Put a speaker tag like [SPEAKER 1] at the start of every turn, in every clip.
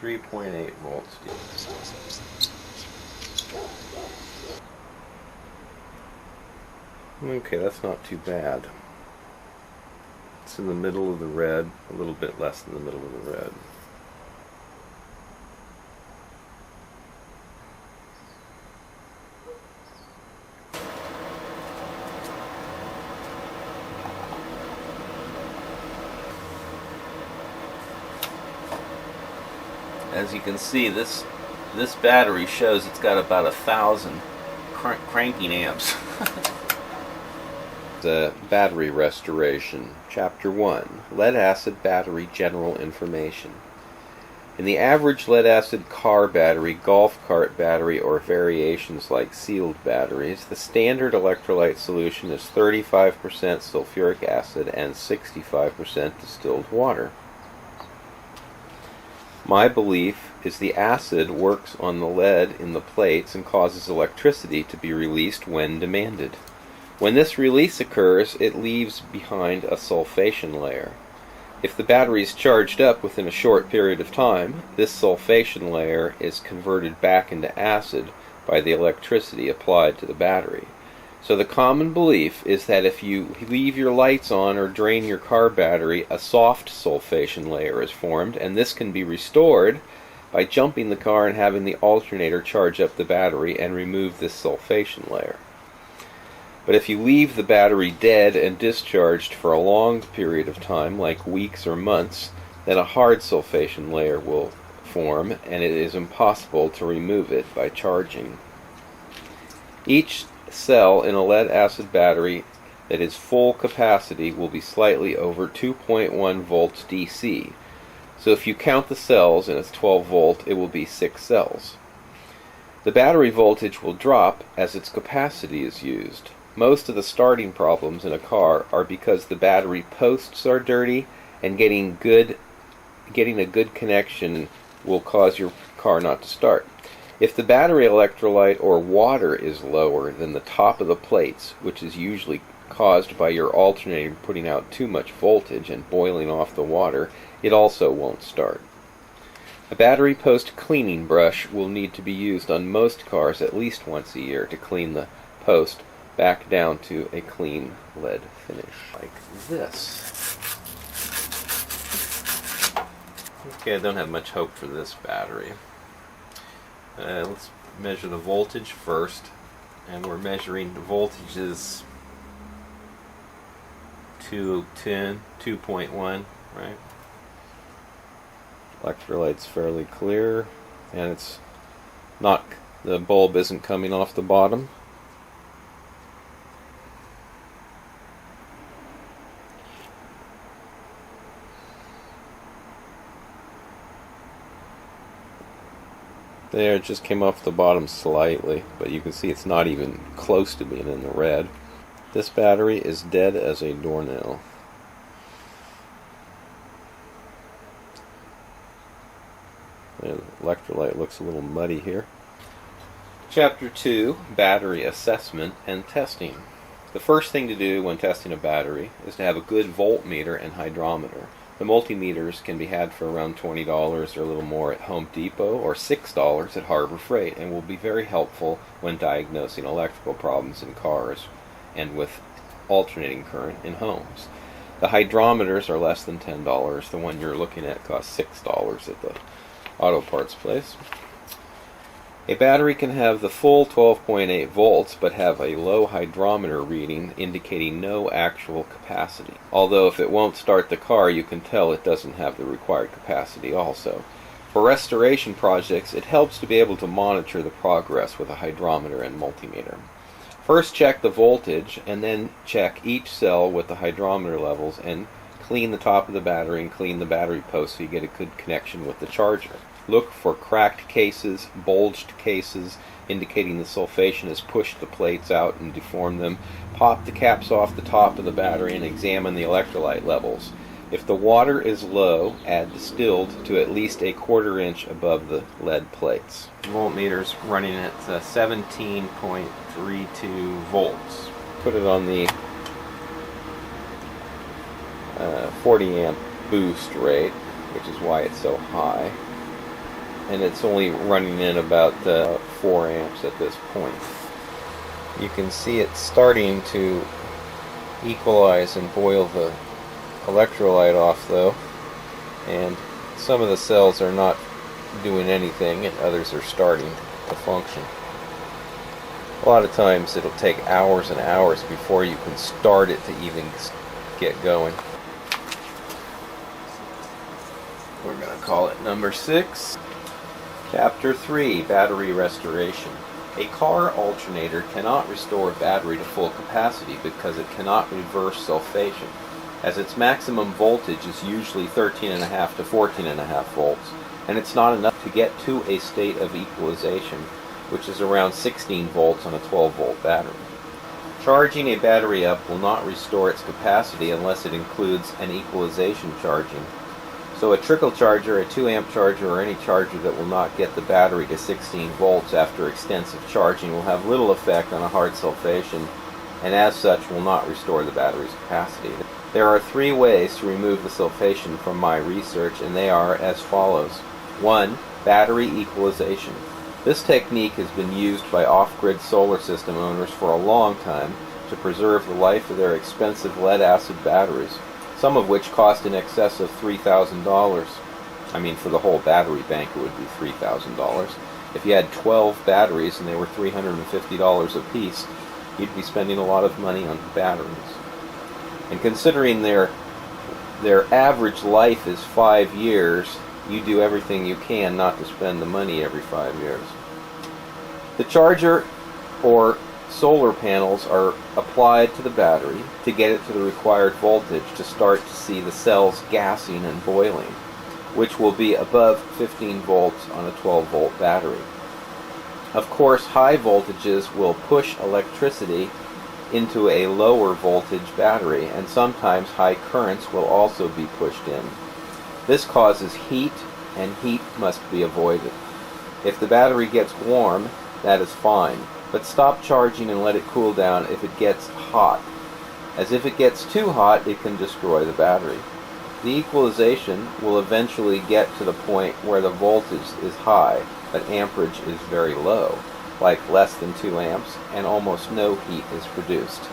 [SPEAKER 1] 3.8 volts. Okay, that's not too bad. It's in the middle of the red, a little bit less than the middle of the red. As you can see, this battery shows it's got about 1,000 cranking amps. The battery restoration. Chapter 1. Lead-acid battery general information. In the average lead-acid car battery, golf cart battery, or variations like sealed batteries, the standard electrolyte solution is 35% sulfuric acid and 65% distilled water. My belief is the acid works on the lead in the plates and causes electricity to be released when demanded. When this release occurs, it leaves behind a sulfation layer. If the battery is charged up within a short period of time, this sulfation layer is converted back into acid by the electricity applied to the battery. So the common belief is that if you leave your lights on or drain your car battery, a soft sulfation layer is formed, and this can be restored by jumping the car and having the alternator charge up the battery and remove this sulfation layer. But if you leave the battery dead and discharged for a long period of time, like weeks or months, then a hard sulfation layer will form, and it is impossible to remove it by charging. Each cell in a lead-acid battery that is full capacity will be slightly over 2.1 volts DC. So if you count the cells and it's 12 volt, it will be 6 cells. The battery voltage will drop as its capacity is used. Most of the starting problems in a car are because the battery posts are dirty, and getting a good connection will cause your car not to start. If the battery electrolyte or water is lower than the top of the plates, which is usually caused by your alternator putting out too much voltage and boiling off the water, it also won't start. A battery post cleaning brush will need to be used on most cars at least once a year to clean the post back down to a clean lead finish, like this. Okay, I don't have much hope for this battery. Let's measure the voltage first, and we're measuring the voltages 2.1, right? Electrolyte's fairly clear, and it's not, the bulb isn't coming off the bottom. There, it just came off the bottom slightly, but you can see it's not even close to being in the red. This battery is dead as a doornail. The electrolyte looks a little muddy here. Chapter 2, Battery Assessment and Testing. The first thing to do when testing a battery is to have a good voltmeter and hydrometer. The multimeters can be had for around $20 or a little more at Home Depot, or $6 at Harbor Freight, and will be very helpful when diagnosing electrical problems in cars and with alternating current in homes. The hydrometers are less than $10. The one you're looking at costs $6 at the auto parts place. A battery can have the full 12.8 volts but have a low hydrometer reading indicating no actual capacity. Although if it won't start the car, you can tell it doesn't have the required capacity also. For restoration projects, it helps to be able to monitor the progress with a hydrometer and multimeter. First check the voltage, and then check each cell with the hydrometer levels, and clean the top of the battery and clean the battery post so you get a good connection with the charger. Look for cracked cases, bulged cases, indicating the sulfation has pushed the plates out and deformed them. Pop the caps off the top of the battery and examine the electrolyte levels. If the water is low, add distilled to at least a 1/4 inch above the lead plates. Voltmeter's running at 17.32 volts. Put it on the 40 amp boost rate, which is why it's so high. and it's only running in about 4 amps at this point. You can see it starting to equalize and boil the electrolyte off though, and some of the cells are not doing anything and others are starting to function. A lot of times it'll take hours and hours before you can start it to even get going. We're going to call it number 6. Chapter 3, Battery Restoration. A car alternator cannot restore a battery to full capacity because it cannot reverse sulfation, as its maximum voltage is usually 13.5 to 14.5 volts, and it's not enough to get to a state of equalization, which is around 16 volts on a 12-volt battery. Charging a battery up will not restore its capacity unless it includes an equalization charging. So a trickle charger, a 2-amp charger, or any charger that will not get the battery to 16 volts after extensive charging will have little effect on a hard sulfation, and as such will not restore the battery's capacity. There are 3 ways to remove the sulfation from my research, and they are as follows. 1. Battery equalization. This technique has been used by off-grid solar system owners for a long time to preserve the life of their expensive lead-acid batteries, some of which cost in excess of $3,000. I mean, for the whole battery bank it would be $3,000. If you had 12 batteries and they were $350 a piece, you'd be spending a lot of money on batteries. And considering their average life is 5 years, you do everything you can not to spend the money every 5 years. The charger or solar panels are applied to the battery to get it to the required voltage to start to see the cells gassing and boiling, which will be above 15 volts on a 12-volt battery. Of course, high voltages will push electricity into a lower voltage battery, and sometimes high currents will also be pushed in. This causes heat, and heat must be avoided. If the battery gets warm, that is fine, but stop charging and let it cool down if it gets hot, as if it gets too hot it can destroy the battery. The equalization will eventually get to the point where the voltage is high, but amperage is very low, like less than 2 amps, and almost no heat is produced.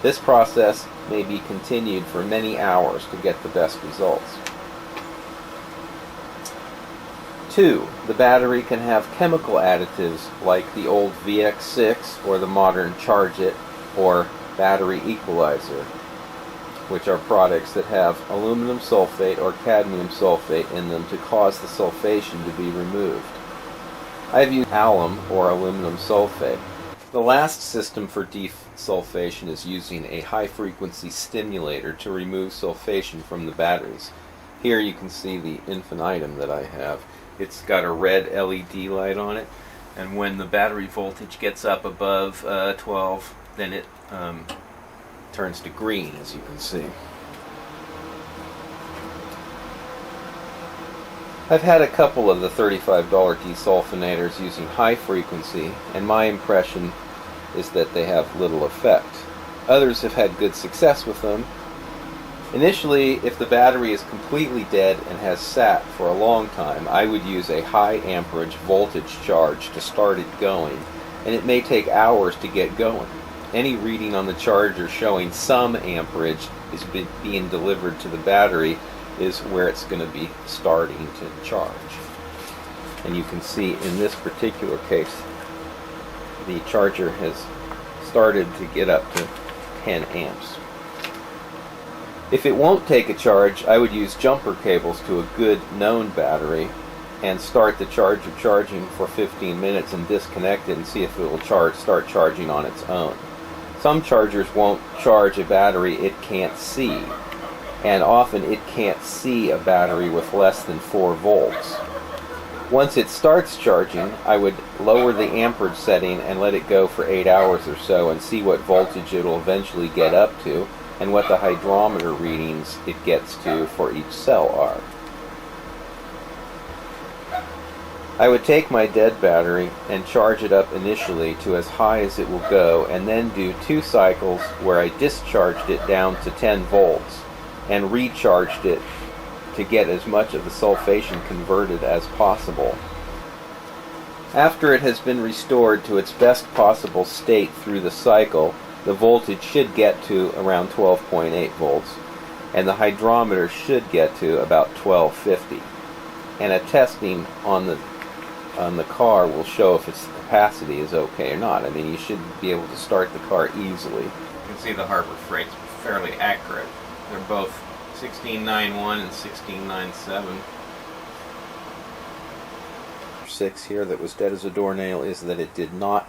[SPEAKER 1] This process may be continued for many hours to get the best results. 2. The battery can have chemical additives like the old VX6 or the modern Charge It or battery equalizer, which are products that have aluminum sulfate or cadmium sulfate in them to cause the sulfation to be removed. I've used alum or aluminum sulfate. The last system for desulfation is using a high-frequency stimulator to remove sulfation from the batteries. Here you can see the infinitum that I have. It's got a red LED light on it, and when the battery voltage gets up above 12, then it turns to green, as you can see. I've had a couple of the $35 desulfonators using high frequency, and my impression is that they have little effect. Others have had good success with them. Initially, if the battery is completely dead and has sat for a long time, I would use a high amperage voltage charge to start it going, and it may take hours to get going. Any reading on the charger showing some amperage is being delivered to the battery is where it's going to be starting to charge. And you can see in this particular case, the charger has started to get up to 10 amps. If it won't take a charge, I would use jumper cables to a good known battery and start the charger charging for 15 minutes and disconnect it and see if it will start charging on its own. Some chargers won't charge a battery it can't see, and often it can't see a battery with less than 4 volts. Once it starts charging, I would lower the amperage setting and let it go for 8 hours or so and see what voltage it will eventually get up to and what the hydrometer readings it gets to for each cell are. I would take my dead battery and charge it up initially to as high as it will go, and then do 2 cycles where I discharged it down to 10 volts and recharged it to get as much of the sulfation converted as possible. After it has been restored to its best possible state through the cycle, the voltage should get to around 12.8 volts, and the hydrometer should get to about 1250. And a testing on the car will show if its capacity is okay or not. I mean, you should be able to start the car easily. You can see the Harbor Freight's fairly accurate. They're both 1691 and 1697. 6 here that was dead as a doornail is that it did not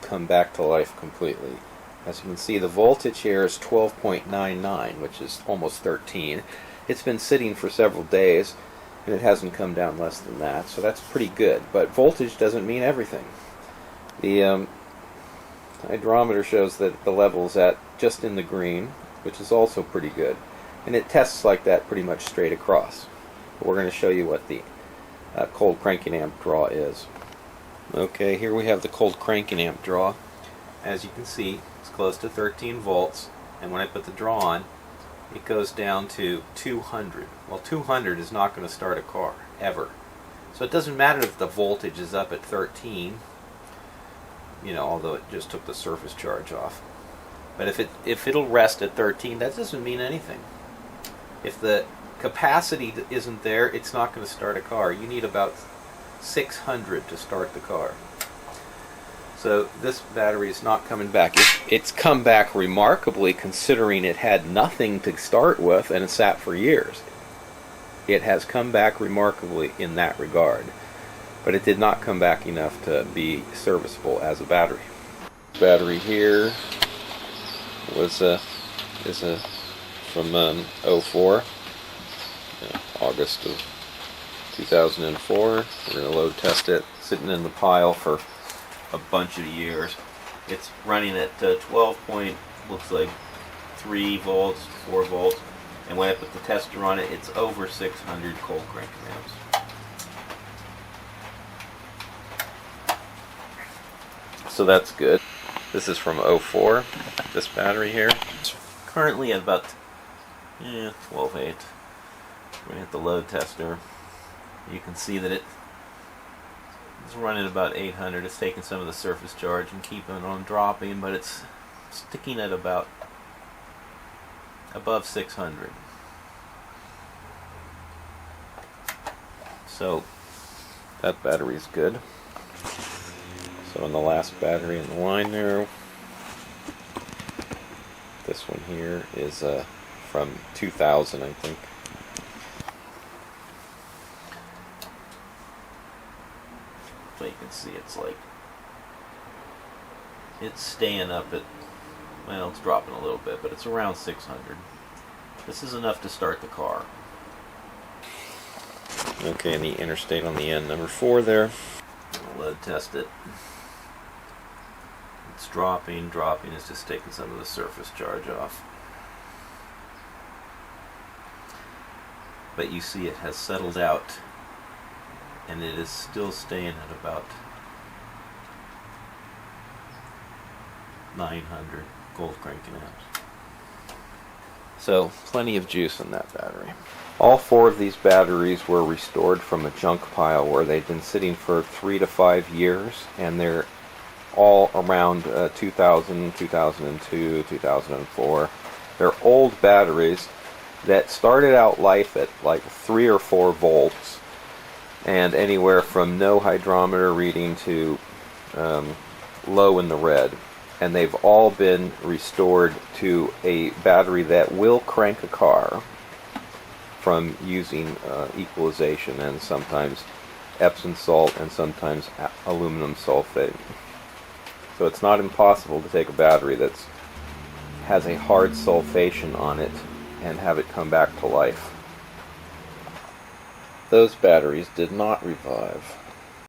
[SPEAKER 1] come back to life completely. As you can see, the voltage here is 12.99, which is almost 13. It's been sitting for several days, and it hasn't come down less than that, so that's pretty good. But voltage doesn't mean everything. The hydrometer shows that the level's at just in the green, which is also pretty good. And it tests like that pretty much straight across. But we're going to show you what the cold cranking amp draw is. Okay, here we have the cold cranking amp draw. As you can see, it's close to 13 volts, and when I put the draw on, it goes down to 200. Well, 200 is not going to start a car, ever. So it doesn't matter if the voltage is up at 13, although it just took the surface charge off. But if it'll rest at 13, that doesn't mean anything. If the capacity isn't there, it's not going to start a car. You need about 600 to start the car. So this battery is not coming back. It's come back remarkably, considering it had nothing to start with and it sat for years. It has come back remarkably in that regard, but it did not come back enough to be serviceable as a battery. Battery here is from 04, August of 2004. We're going to load test it, sitting in the pile for a bunch of years. It's running at 12 point, looks like 3 volts, 4 volts, and when I put the tester on it, it's over 600 cold cranking amps. So that's good. This is from 04, this battery here. It's currently at about 12.8. We're going to hit the load tester. You can see that it's running about 800. It's taking some of the surface charge and keeping it on dropping, but it's sticking at about above 600. So that battery's good. So in the last battery in the line there, this one here is from 2000, I think. So you can see it's staying up at, well, it's dropping a little bit, but it's around 600. This is enough to start the car. Okay, and the interstate on the end, number 4 there. I'll load test it. It's dropping, it's just taking some of the surface charge off. But you see it has settled out, and it is still staying at about 900 cold cranking amps. So plenty of juice in that battery. All 4 of these batteries were restored from a junk pile where they'd been sitting for 3 to 5 years, and they're all around 2000, 2002, 2004. They're old batteries that started out life at like 3 or 4 volts, and anywhere from no hydrometer reading to low in the red. And they've all been restored to a battery that will crank a car from using equalization and sometimes Epsom salt and sometimes aluminum sulfate. So it's not impossible to take a battery that has a hard sulfation on it and have it come back to life. Those batteries did not revive.